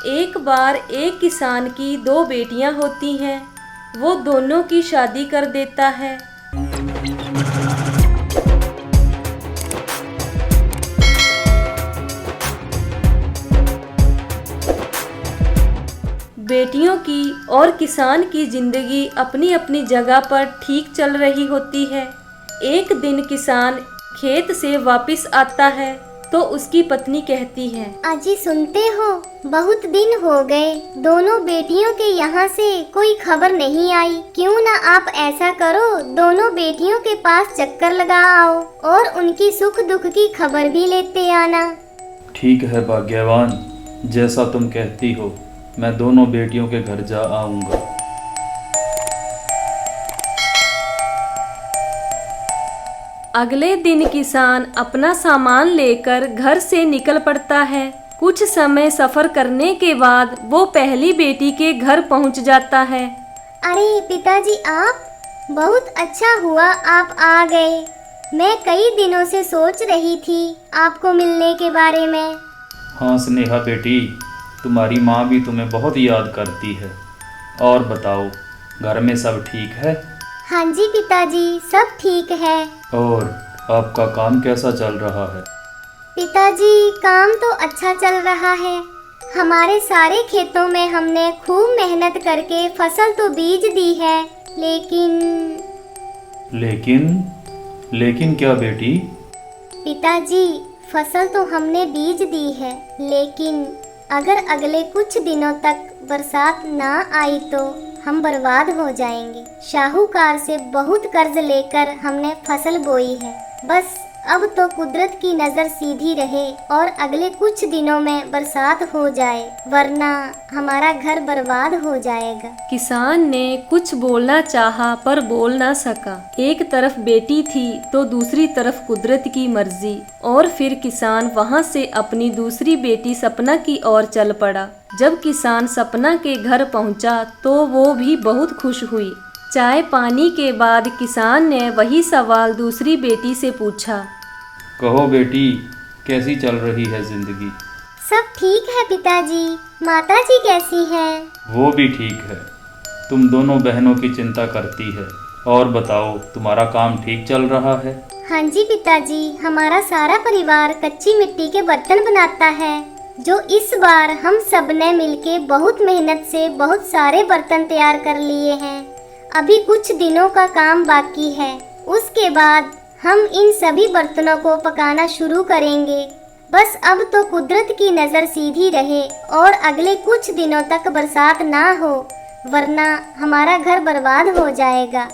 एक बार एक किसान की दो बेटियां होती हैं। वो दोनों की शादी कर देता है। बेटियों की और किसान की जिंदगी अपनी अपनी जगह पर ठीक चल रही होती है। एक दिन किसान खेत से वापस आता है तो उसकी पत्नी कहती है, अजी सुनते हो, बहुत दिन हो गए दोनों बेटियों के यहाँ से कोई खबर नहीं आई। क्यों ना आप ऐसा करो, दोनों बेटियों के पास चक्कर लगा आओ और उनकी सुख दुख की खबर भी लेते आना। ठीक है भाग्यवान, जैसा तुम कहती हो मैं दोनों बेटियों के घर जा आऊँगा। अगले दिन किसान अपना सामान लेकर घर से निकल पड़ता है। कुछ समय सफर करने के बाद वो पहली बेटी के घर पहुंच जाता है। अरे पिताजी, आप बहुत अच्छा हुआ आप आ गए। मैं कई दिनों से सोच रही थी आपको मिलने के बारे में। हाँ स्नेहा बेटी, तुम्हारी माँ भी तुम्हें बहुत याद करती है। और बताओ, घर में सब ठीक है? हाँ जी पिताजी, सब ठीक है। और आपका काम कैसा चल रहा है? पिताजी, काम तो अच्छा चल रहा है। हमारे सारे खेतों में हमने खूब मेहनत करके फसल तो बीज दी है, लेकिन क्या बेटी? पिताजी, फसल तो हमने बीज दी है, लेकिन अगर अगले कुछ दिनों तक बरसात ना आई तो हम बर्बाद हो जाएंगे। शाहूकार से बहुत कर्ज लेकर हमने फसल बोई है। बस अब तो कुदरत की नज़र सीधी रहे और अगले कुछ दिनों में बरसात हो जाए, वरना हमारा घर बर्बाद हो जाएगा। किसान ने कुछ बोलना चाहा पर बोल ना सका। एक तरफ बेटी थी तो दूसरी तरफ कुदरत की मर्जी। और फिर किसान वहाँ से अपनी दूसरी बेटी सपना की ओर चल पड़ा। जब किसान सपना के घर पहुँचा तो वो भी बहुत खुश हुई। चाय पानी के बाद किसान ने वही सवाल दूसरी बेटी से पूछा, कहो बेटी, कैसी चल रही है जिंदगी? सब ठीक है पिताजी। माताजी कैसी हैं? वो भी ठीक है। तुम दोनों बहनों की चिंता करती है। और बताओ, तुम्हारा काम ठीक चल रहा है? हाँ जी पिताजी, हमारा सारा परिवार कच्ची मिट्टी के बर्तन बनाता है, जो इस बार हम सब ने मिलके बहुत मेहनत से बहुत सारे बर्तन तैयार कर लिए हैं। अभी कुछ दिनों का काम बाकी है, उसके बाद हम इन सभी बर्तनों को पकाना शुरू करेंगे। बस अब तो कुदरत की नज़र सीधी रहे और अगले कुछ दिनों तक बरसात ना हो, वरना हमारा घर बर्बाद हो जाएगा।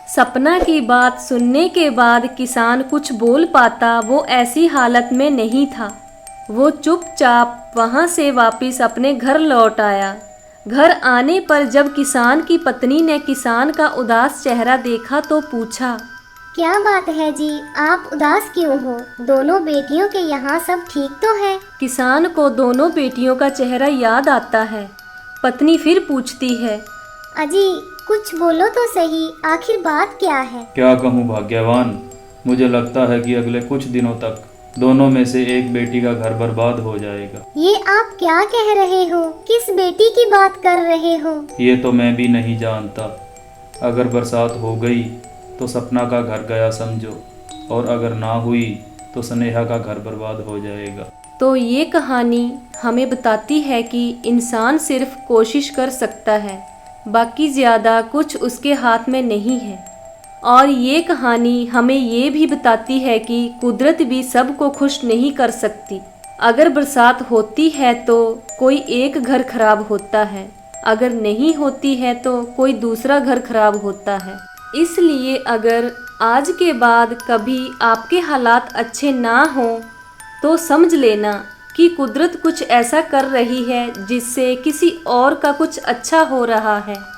सपना की बात सुनने के बाद किसान कुछ बोल पाता वो ऐसी हालत में नहीं था। वो चुपचाप वहाँ से वापस अपने घर लौट आया। घर आने पर जब किसान की पत्नी ने किसान का उदास चेहरा देखा तो पूछा, क्या बात है जी, आप उदास क्यों हो? दोनों बेटियों के यहाँ सब ठीक तो है? किसान को दोनों बेटियों का चेहरा याद आता है। पत्नी फिर पूछती है, अजी कुछ बोलो तो सही, आखिर बात क्या है? क्या कहूँ भाग्यवान, मुझे लगता है कि अगले कुछ दिनों तक दोनों में से एक बेटी का घर बर्बाद हो जाएगा। ये आप क्या कह रहे हो? किस बेटी की बात कर रहे हो? ये तो मैं भी नहीं जानता। अगर बरसात हो गई तो सपना का घर गया समझो, और अगर ना हुई तो स्नेहा का घर बर्बाद हो जाएगा। तो ये कहानी हमें बताती है कि इंसान सिर्फ कोशिश कर सकता है, बाकी ज़्यादा कुछ उसके हाथ में नहीं है। और ये कहानी हमें ये भी बताती है कि कुदरत भी सबको खुश नहीं कर सकती। अगर बरसात होती है तो कोई एक घर खराब होता है, अगर नहीं होती है तो कोई दूसरा घर खराब होता है। इसलिए अगर आज के बाद कभी आपके हालात अच्छे ना हो तो समझ लेना कि कुदरत कुछ ऐसा कर रही है जिससे किसी और का कुछ अच्छा हो रहा है।